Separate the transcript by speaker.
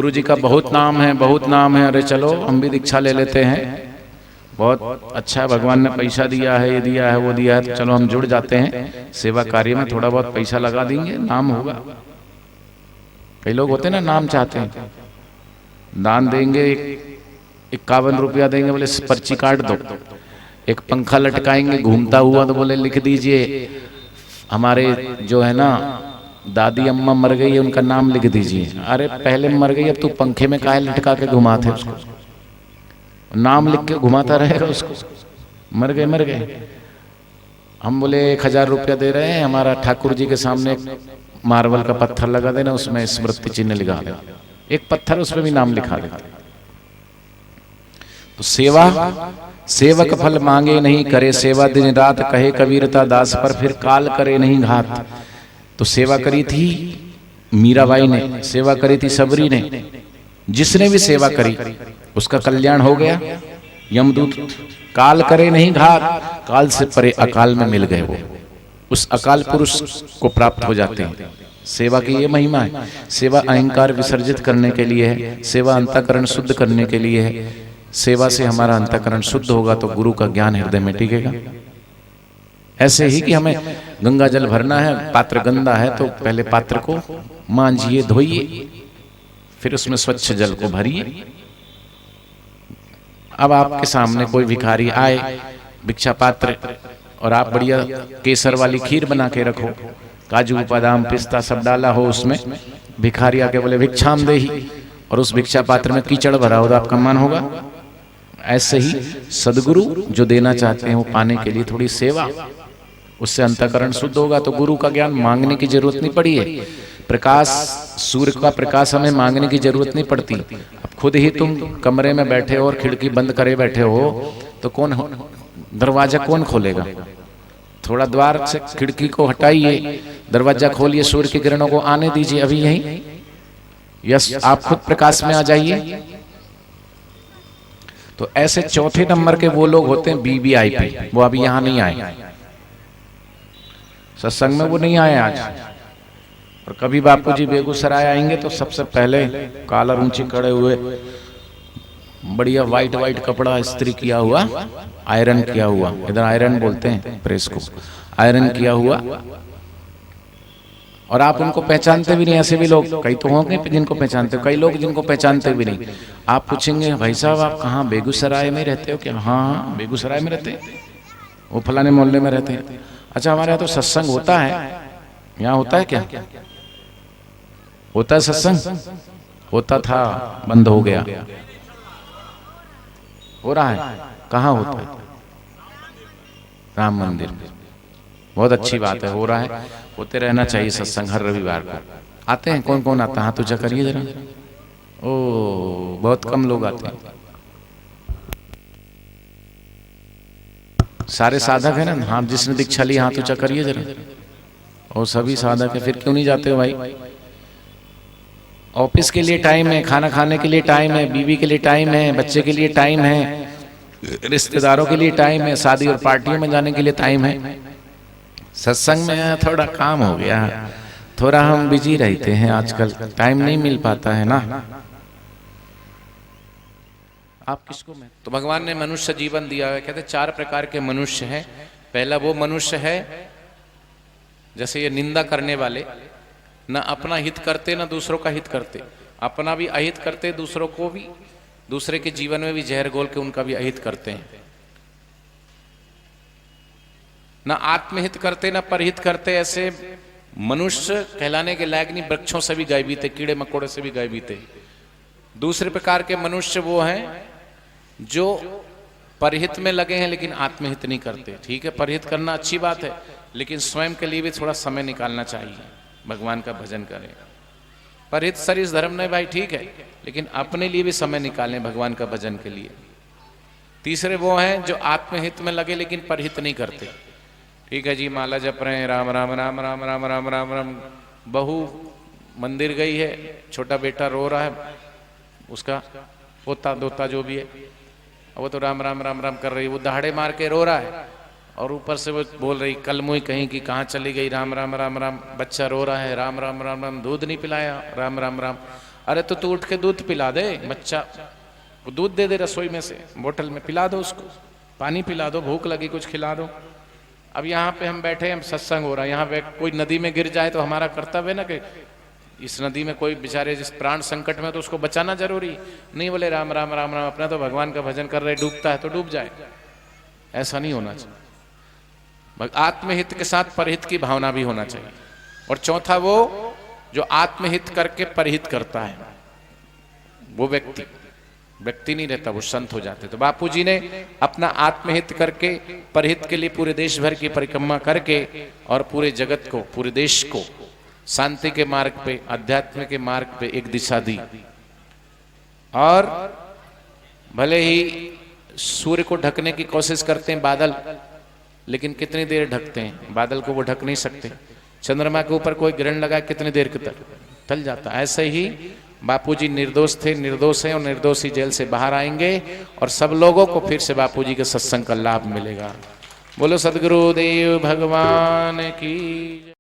Speaker 1: गुरु जी का बहुत नाम है, बहुत नाम है, अरे चलो हम भी दीक्षा ले लेते हैं, बहुत अच्छा है, भगवान ने पैसा दिया है, ये दिया है, वो दिया है, तो चलो हम जुड़ जाते हैं सेवा कार्य में, थोड़ा बहुत पैसा लगा देंगे, नाम होगा। कई लोग होते हैं ना, नाम चाहते हैं, दान देंगे, 51 रुपया देंगे, बोले पर्ची काट दो। एक पंखा लटकाएंगे घूमता हुआ, तो बोले लिख दीजिए हमारे जो है ना दादी अम्मा मर गई है, उनका नाम लिख दीजिए। अरे पहले मर गई, अब तू पंखे में काहे लटका के घुमाते उसको, नाम लिख के घुमाता रहेगा उसको। मर गए मर गए। हम बोले 1000 रुपया दे रहे हैं, हमारा ठाकुर जी के सामने एक मार्बल का पत्थर लगा देना, उसमें स्मृति चिन्ह लिखा देना, एक पत्थर उसमें भी नाम लिखा देना। तो सेवा, सेवक फल मांगे नहीं, करे सेवा दिन रात, कहे कबीरता दास पर फिर काल करे नहीं घात। तो सेवा करी थी मीराबाई ने, सेवा करी थी सबरी ने, जिसने भी सेवा करी उसका कल्याण हो गया। यमदूत काल करे नहीं घात, काल से परे अकाल में मिल गए, वो उस अकाल पुरुष को प्राप्त हो जाते हैं। सेवा की ये महिमा है। सेवा अहंकार विसर्जित करने के लिए है, सेवा अंतःकरण शुद्ध करने के लिए है। सेवा से हमारा अंतःकरण शुद्ध होगा तो गुरु का ज्ञान हृदय में टिकेगा। ऐसे ही कि हमें गंगा जल भरना है, पात्र गंदा है तो पहले पात्र को मांजिए, धोइए, फिर उसमें स्वच्छ जल को भरिए। अब आपके सामने कोई भिखारी आए, भिक्षा पात्र, और आप बढ़िया केसर वाली खीर बना के रखो, काजू बादाम पिस्ता सब डाला हो उसमें, भिखारी आके बोले भिक्षाम देहि, और उस भिक्षा पात्र में कीचड़ भरा हो तो आपका मन होगा? ऐसे ही सदगुरु जो देना चाहते हैं वो पाने के लिए थोड़ी सेवा, उससे अंतःकरण शुद्ध होगा तो गुरु का ज्ञान मांगने की जरूरत नहीं पड़ी है। प्रकाश, सूर्य का प्रकाश हमें मांगने की जरूरत नहीं पड़ती। अब खुद ही तुम कमरे में बैठे हो और खिड़की बंद करे बैठे हो तो कौन, दरवाजा कौन खोलेगा? थोड़ा द्वार से खिड़की को हटाइए, दरवाजा खोलिए, सूर्य की किरणों को आने दीजिए अभी यहीं, यस आप खुद प्रकाश में आ जाइए। तो ऐसे चौथे नंबर के वो लोग होते हैं वीवीआईपी, वो अभी यहां नहीं आए, सत्संग में वो नहीं आए आज। और कभी बापूजी बेगूसराय आएंगे तो सबसे पहले कॉलर ऊंची खड़े हुए, बढ़िया वाइट वाइट कपड़ा इस्त्री किया हुआ, आयरन किया हुआ, इधर आयरन बोलते हैं प्रेस को, आयरन किया हुआ, और आप उनको पहचानते भी नहीं। ऐसे भी लोग कई तो होंगे जिनको पहचानते हो, कई लोग जिनको पहचानते भी नहीं। आप पूछेंगे भाई साहब आप कहाँ बेगूसराय में रहते हो क्या? हाँ बेगूसराय में रहते हैं, वो फलाने मोहल्ले में रहते हैं। अच्छा हमारे यहाँ तो सत्संग होता है, यहाँ होता है क्या? होता है सत्संग? होता था, बंद हो गया। हो रहा है? कहाँ होता है? राम मंदिर में। बहुत अच्छी बात है, हो रहा है, होते रहना चाहिए सत्संग हर रविवार को। आते हैं? कौन कौन आता है? हाथ ऊंचा करिए जरा। ओ बहुत कम लोग आते हैं। सारे साधक है ना? हाँ जिसने दीक्षा ली हाथ ऊंचा करिए जरा। और सभी साधक है, फिर क्यों नहीं जाते हो भाई? ऑफिस के लिए टाइम है, खाना खाने के लिए टाइम है, बीवी के लिए टाइम है, बच्चे के लिए टाइम है, रिश्तेदारों के लिए टाइम है, शादी और पार्टियों में जाने के लिए टाइम है। सत्संग में थोड़ा काम हो गया, थोड़ा हम बिजी रहते हैं आजकल, टाइम नहीं मिल पाता है ना। आप किसको में? तो भगवान ने मनुष्य जीवन दिया है, कहते 4 प्रकार के मनुष्य हैं। पहला वो मनुष्य है जैसे ये निंदा करने वाले, ना अपना हित करते ना दूसरों का हित करते, अपना भी अहित करते, दूसरों को भी, दूसरे के जीवन में भी जहर घोल के उनका भी अहित करते हैं। ना आत्महित करते ना परहित करते। ऐसे मनुष्य कहलाने के लायक नहीं, वृक्षों से भी गायबी थे, कीड़े मकोड़े से भी गायबी थे। दूसरे प्रकार के मनुष्य वो हैं जो परहित में लगे हैं लेकिन आत्महित नहीं करते। ठीक है, परहित करना अच्छी बात है, लेकिन स्वयं के लिए भी थोड़ा समय निकालना चाहिए, भगवान का भजन करें। परहित सरिस धर्म नहीं भाई, ठीक है, लेकिन अपने लिए भी समय निकालें भगवान का भजन के लिए। तीसरे वो हैं जो आत्महित में लगे लेकिन परहित नहीं करते। ठीक है जी, माला जप रहे हैं, राम राम राम राम राम राम राम राम। बहू मंदिर गई है, छोटा बेटा रो रहा है, उसका पोता दोता जो भी है, वो तो राम राम राम राम कर रही है, वो दहाड़े मार के रो रहा है, और ऊपर से वो बोल रही कल मुई कहीं कि कहाँ चली गई, राम राम राम राम। बच्चा रो रहा है, राम राम राम राम। दूध नहीं पिलाया, राम राम राम। अरे तो तू उठ के दूध पिला दे, बच्चा वो दूध दे दे रसोई में से बोतल में, पिला दो उसको, पानी पिला दो, भूख लगी कुछ खिला दो। अब यहाँ पे हम बैठे, हम सत्संग हो रहा है, यहाँ पे कोई नदी में गिर जाए तो हमारा कर्तव्य है ना कि इस नदी में कोई बेचारे जिस प्राण संकट में तो उसको बचाना जरूरी नहीं। बोले राम राम राम राम, अपना तो भगवान का भजन कर रहे, डूबता है तो डूब जाए, ऐसा नहीं होना चाहिए। आत्महित के साथ परहित की भावना भी होना चाहिए। और चौथा वो जो आत्महित करके परहित करता है, वो व्यक्ति नहीं रहता, वो संत हो जाते। तो बापूजी ने अपना आत्महित करके परहित के लिए पूरे देश भर की परिक्रमा करके और पूरे जगत को, पूरे देश को शांति के मार्ग पे, अध्यात्म के मार्ग पे एक दिशा दी। और भले ही सूर्य को ढकने की कोशिश करते हैं बादल, लेकिन कितनी देर ढकते हैं? बादल को वो ढक नहीं सकते। चंद्रमा के ऊपर कोई ग्रहण लगा, कितनी देर के तक टल जाता। ऐसे ही बापूजी निर्दोष थे, निर्दोष हैं, और निर्दोषी जेल से बाहर आएंगे और सब लोगों को फिर से बापूजी के सत्संग का लाभ मिलेगा। बोलो सदगुरुदेव भगवान की।